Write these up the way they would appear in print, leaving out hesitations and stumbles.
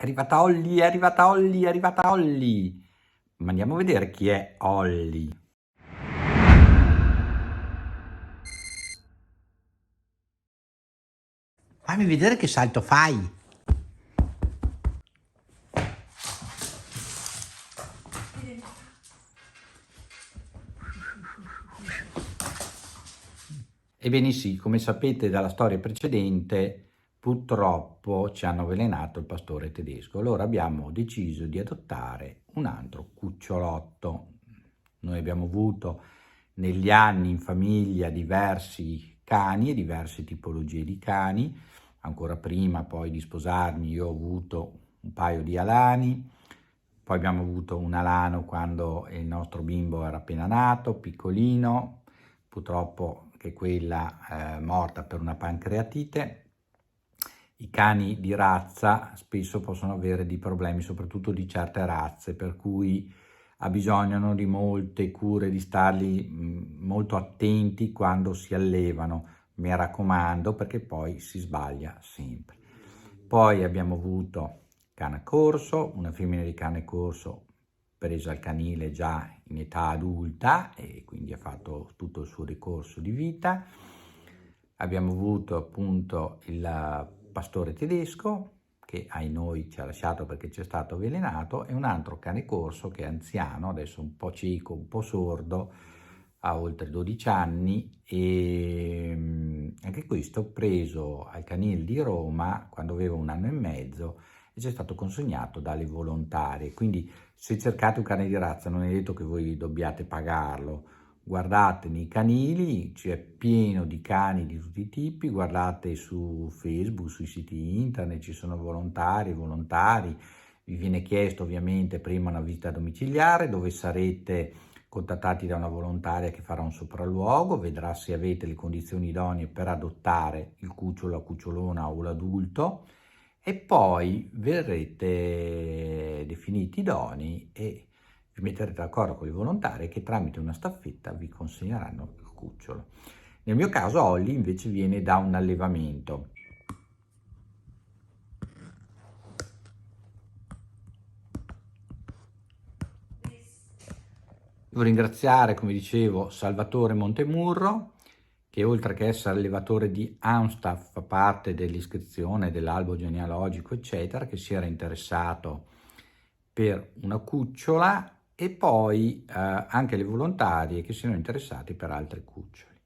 È arrivata Olli, è arrivata Olli, è arrivata Olli. Ma andiamo a vedere chi è Olli. Fammi vedere che salto fai. Ebbene sì, come sapete dalla storia precedente, purtroppo ci hanno avvelenato il pastore tedesco. Allora abbiamo deciso di adottare un altro cucciolotto. Noi abbiamo avuto negli anni in famiglia diversi cani e diverse tipologie di cani. Ancora prima poi di sposarmi io ho avuto un paio di alani, poi abbiamo avuto un alano quando il nostro bimbo era appena nato, piccolino, purtroppo che quella è morta per una pancreatite. I cani di razza spesso possono avere dei problemi, soprattutto di certe razze, per cui abbisognano di molte cure, di starli molto attenti quando si allevano, mi raccomando, perché poi si sbaglia sempre. Poi abbiamo avuto cane corso, una femmina di cane corso presa al canile già in età adulta e quindi ha fatto tutto il suo ricorso di vita. Abbiamo avuto appunto il pastore tedesco che ai noi ci ha lasciato perché ci è stato avvelenato e un altro cane corso che è anziano, adesso un po' cieco, un po' sordo, ha oltre 12 anni e anche questo preso al canile di Roma quando aveva 1 anno e mezzo e ci è stato consegnato dalle volontarie. Quindi se cercate un cane di razza non è detto che voi dobbiate pagarlo, guardate nei canili, c'è pieno di cani di tutti i tipi, guardate su Facebook, sui siti internet, ci sono volontari, vi viene chiesto ovviamente prima una visita domiciliare dove sarete contattati da una volontaria che farà un sopralluogo, vedrà se avete le condizioni idonee per adottare il cucciolo, la cucciolona o l'adulto e poi verrete definiti idonei e vi metterete d'accordo con i volontari che tramite una staffetta vi consegneranno il cucciolo. Nel mio caso Olli invece viene da un allevamento. Devo ringraziare, come dicevo, Salvatore Montemurro, che oltre che essere allevatore di Amstaff fa parte dell'iscrizione dell'albo genealogico, eccetera, che si era interessato per una cucciola e poi anche le volontarie che si erano interessati per altri cuccioli.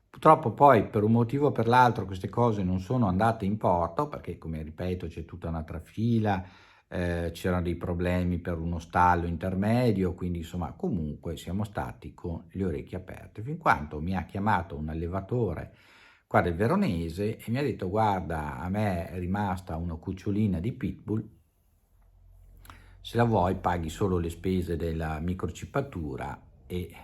Purtroppo poi per un motivo o per l'altro queste cose non sono andate in porto perché, come ripeto, c'è tutta un'altra fila, c'erano dei problemi per uno stallo intermedio, quindi insomma comunque siamo stati con le orecchie aperte, fin quando mi ha chiamato un allevatore qua del Veronese e mi ha detto guarda a me è rimasta una cucciolina di pitbull, se la vuoi paghi solo le spese della microchippatura e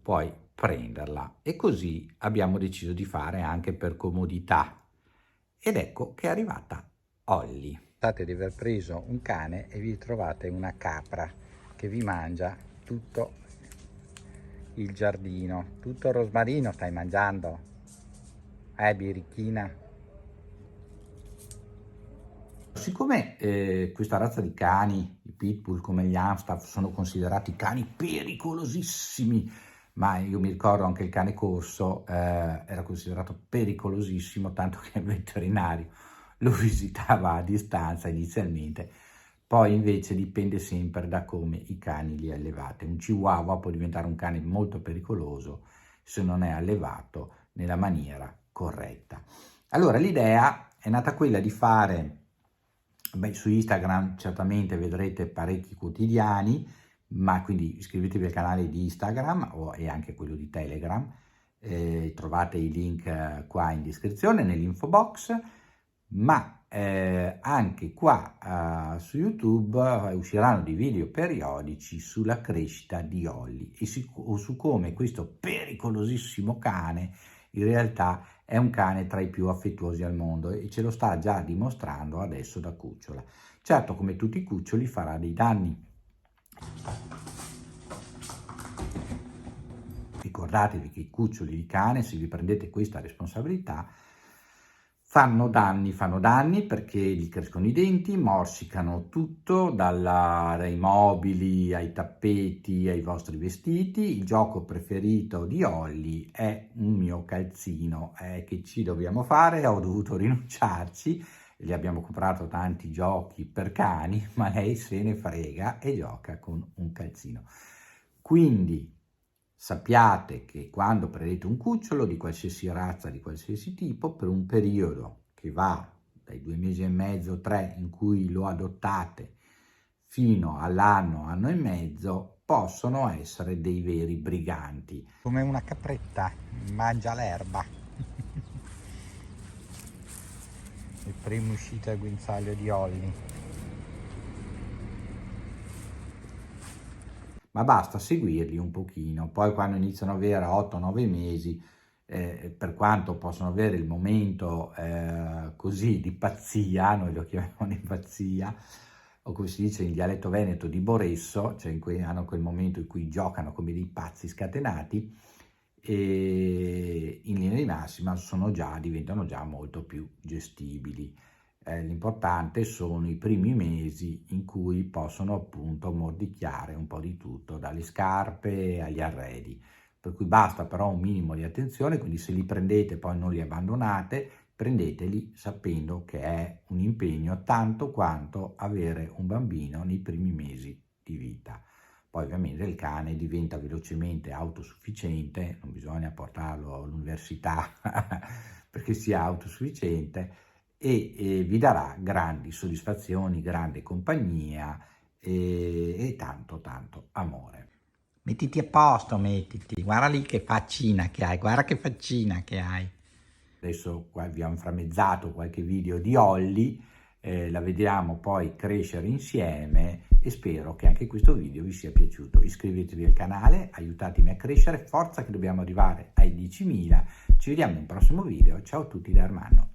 puoi prenderla. E così abbiamo deciso di fare anche per comodità. Ed ecco che è arrivata Olli. Pensate di aver preso un cane e vi trovate una capra che vi mangia tutto il giardino. Tutto il rosmarino stai mangiando? Birichina? Siccome questa razza di cani, i pitbull come gli Amstaff, sono considerati cani pericolosissimi, ma io mi ricordo anche il cane corso era considerato pericolosissimo, tanto che il veterinario lo visitava a distanza inizialmente, poi invece dipende sempre da come i cani li allevate. Un chihuahua può diventare un cane molto pericoloso se non è allevato nella maniera corretta. Allora l'idea è nata quella di fare, su Instagram certamente vedrete parecchi quotidiani, ma quindi iscrivetevi al canale di Instagram e anche quello di Telegram, trovate i link qua in descrizione nell'info box, ma anche qua su YouTube usciranno dei video periodici sulla crescita di Olli e su come questo pericolosissimo cane in realtà è un cane tra i più affettuosi al mondo e ce lo sta già dimostrando adesso da cucciola. Certo, come tutti i cuccioli farà dei danni. Ricordatevi che i cuccioli di cane, se vi prendete questa responsabilità, Fanno danni perché gli crescono i denti, morsicano tutto, dai mobili ai tappeti ai vostri vestiti. Il gioco preferito di Olli è un mio calzino. Che ci dobbiamo fare? Ho dovuto rinunciarci, gli abbiamo comprato tanti giochi per cani, ma lei se ne frega e gioca con un calzino. Quindi sappiate che quando prendete un cucciolo di qualsiasi razza, di qualsiasi tipo, per un periodo che va dai 2 mesi e mezzo, 3 in cui lo adottate, fino all'anno, anno e mezzo, possono essere dei veri briganti. Come una capretta, mangia l'erba. Il primo uscito al guinzaglio di Olli. Ma basta seguirli un pochino, poi quando iniziano ad avere 8-9 mesi, per quanto possono avere il momento così di pazzia, noi lo chiamiamo di pazzia, o come si dice in dialetto veneto di Boresso, cioè hanno quel momento in cui giocano come dei pazzi scatenati, e in linea di massima diventano già molto più gestibili. L'importante sono i primi mesi in cui possono appunto mordicchiare un po' di tutto, dalle scarpe agli arredi, per cui basta però un minimo di attenzione, quindi se li prendete poi non li abbandonate, prendeteli sapendo che è un impegno tanto quanto avere un bambino nei primi mesi di vita. Poi ovviamente il cane diventa velocemente autosufficiente, non bisogna portarlo all'università perché sia autosufficiente, e vi darà grandi soddisfazioni, grande compagnia e tanto tanto amore. Mettiti a posto, mettiti. Guarda lì che faccina che hai, guarda che faccina che hai. Adesso qua vi ho inframmezzato qualche video di Olli, la vediamo poi crescere insieme e spero che anche questo video vi sia piaciuto. Iscrivetevi al canale, aiutatemi a crescere, forza che dobbiamo arrivare ai 10.000. Ci vediamo in un prossimo video, ciao a tutti da Armando.